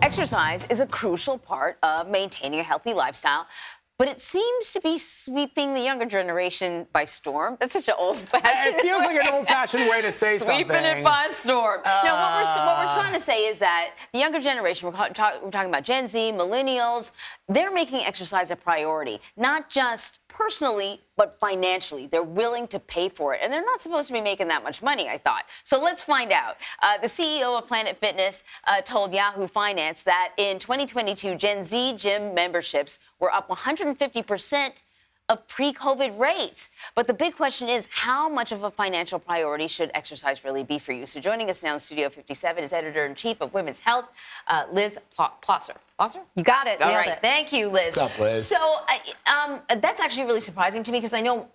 Exercise is a crucial part of maintaining a healthy lifestyle, but it seems to be sweeping the younger generation by storm. That's such an old-fashioned It feels like an old-fashioned way to say something. Sweeping it by storm. No, what we're trying to say is that the younger generation, we're talking about Gen Z, millennials, they're making exercise a priority, not just personally, but financially. They're willing to pay for it, and they're not supposed to be making that much money, I thought. So let's find out. The CEO of Planet Fitness told Yahoo Finance that in 2022, Gen Z gym memberships were up 150% of pre-COVID rates. But the big question is, how much of a financial priority should exercise really be for you? So joining us now in Studio 57 is Editor-in-Chief of Women's Health, Liz Plosser. Plosser? You got it. All right. Thank you, Liz. What's up, Liz? So that's actually really surprising to me because I know,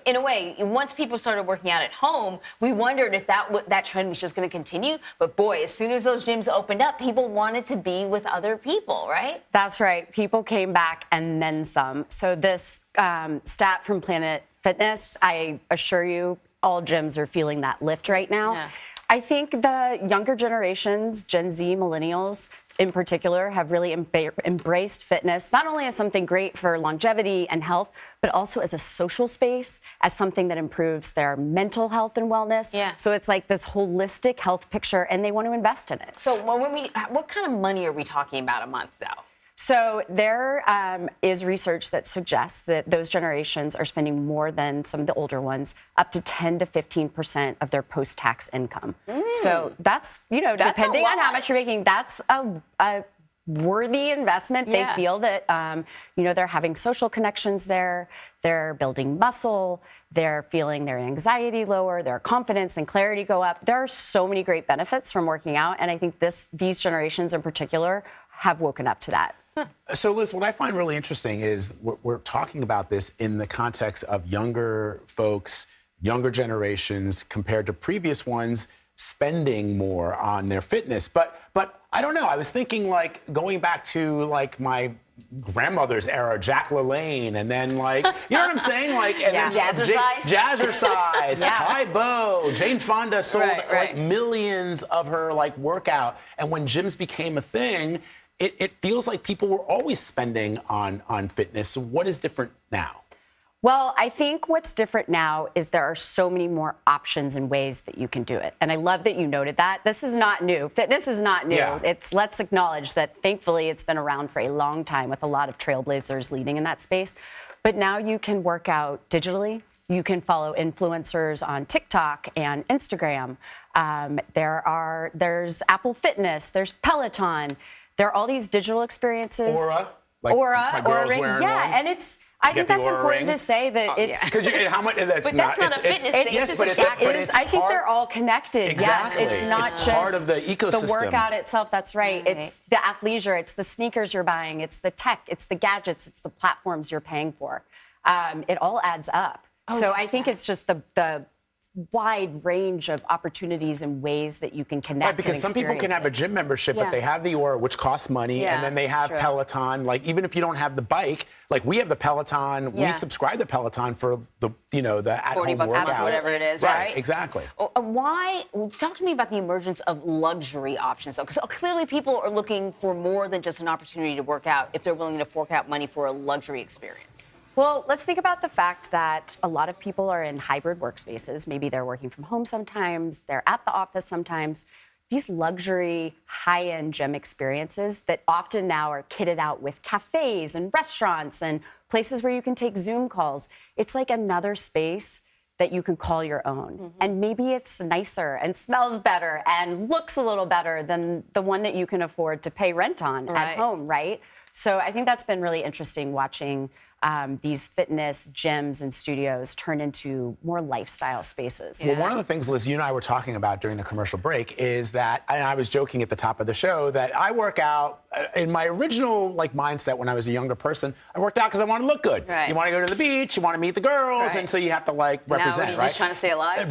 in a way, once people started working out at home, we wondered if that trend was just going to continue. But boy, as soon as those gyms opened up, people wanted to be with other people, right? That's right. People came back and then some. So this stat from Planet Fitness, I assure you, all gyms are feeling that lift right now. Yeah. I think the younger generations, Gen Z, millennials in particular, have really embraced fitness, not only as something great for longevity and health, but also as a social space, as something that improves their mental health and wellness. Yeah. So it's like this holistic health picture, and they want to invest in it. So what kind of money are we talking about a month, though? So there is research that suggests that those generations are spending more than some of the older ones, up to 10 to 15% of their post-tax income. So that's, that's depending on how much you're making, that's a worthy investment. Yeah. They feel that, they're having social connections there, they're building muscle, they're feeling their anxiety lower, their confidence and clarity go up. There are so many great benefits from working out, and I think these generations in particular have woken up to that. So, Liz, what I find really interesting is we're talking about this in the context of younger folks, younger generations, compared to previous ones spending more on their fitness. But I don't know. I was thinking, like, going back to, like, my grandmother's era, Jack LaLanne, and then, like, you know what I'm saying? Like, and then Jazzercise, Ty Bo, Jane Fonda sold like millions of her, like, workout. And when gyms became a thing, it feels like people were always spending on fitness. So what is different now? Well, I think what's different now is there are so many more options and ways that you can do it. And I love that you noted that. This is not new. Fitness is not new. Yeah. Let's acknowledge that, thankfully, it's been around for a long time with a lot of trailblazers leading in that space. But now you can work out digitally. You can follow influencers on TikTok and Instagram. There's Apple Fitness. There's Peloton. There are all these digital experiences. Aura, Ring. Yeah, and I think that's important to say that it's because how much that's but that's not a fitness thing. It's just a tracker. I think they're all connected. Exactly. Yes, it's not it's just part of the ecosystem. The workout itself. That's right. It's the athleisure. It's the sneakers you're buying. It's the tech. It's the gadgets. It's the platforms you're paying for. It all adds up. So I think it's just the wide range of opportunities and ways that you can connect. Right, because some people can have a gym membership, but they have the Aura, which costs money, and then they have Peloton. Like, even if you don't have the bike, like we have the Peloton, we subscribe to Peloton for the at-home workouts. Whatever it is, right? Exactly. Why? Talk to me about the emergence of luxury options, though, because clearly people are looking for more than just an opportunity to work out if they're willing to fork out money for a luxury experience. Well, let's think about the fact that a lot of people are in hybrid workspaces. Maybe they're working from home sometimes, they're at the office sometimes. These luxury, high-end gym experiences that often now are kitted out with cafes and restaurants and places where you can take Zoom calls. It's like another space that you can call your own. And maybe it's nicer and smells better and looks a little better than the one that you can afford to pay rent on at home, right? So I think that's been really interesting watching these fitness gyms and studios turn into more lifestyle spaces. Well, one of the things, Liz, you and I were talking about during the commercial break is that, and I was joking at the top of the show, that I work out in my original mindset when I was a younger person. I worked out because I want to look good. Right. You want to go to the beach, you want to meet the girls, and so you have to represent, now, what are you just trying to stay alive?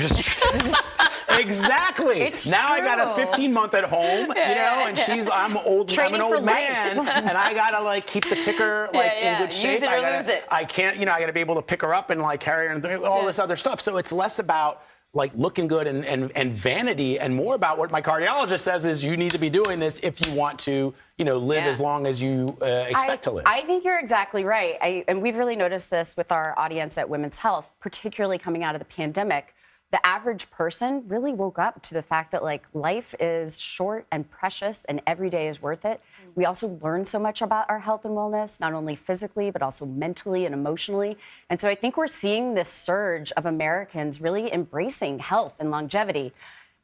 Exactly. It's now true. I got a 15-month at home, and I'm an old man, and I gotta keep the ticker in good shape. Use it or lose it. I can't, I gotta be able to pick her up and carry her and all this other stuff. So it's less about like looking good and vanity, and more about what my cardiologist says is you need to be doing this if you want to, live as long as you expect to live. I think you're exactly right. And we've really noticed this with our audience at Women's Health, particularly coming out of the pandemic. The average person really woke up to the fact that life is short and precious and every day is worth it. We also learn so much about our health and wellness, not only physically, but also mentally and emotionally. And so I think we're seeing this surge of Americans really embracing health and longevity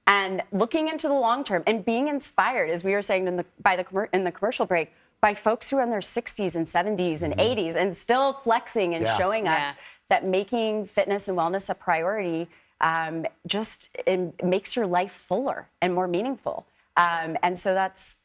and looking into the long term and being inspired, as we were saying in the commercial break, by folks who are in their 60s and 70s and 80s and still flexing and showing us that making fitness and wellness a priority it makes your life fuller and more meaningful. And so that's,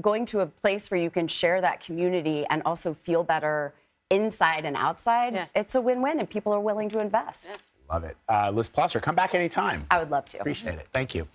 going to a place where you can share that community and also feel better inside and outside. Yeah. It's a win-win, and people are willing to invest. Love it. Liz Plosser, come back anytime. I would love to. Appreciate it. Thank you.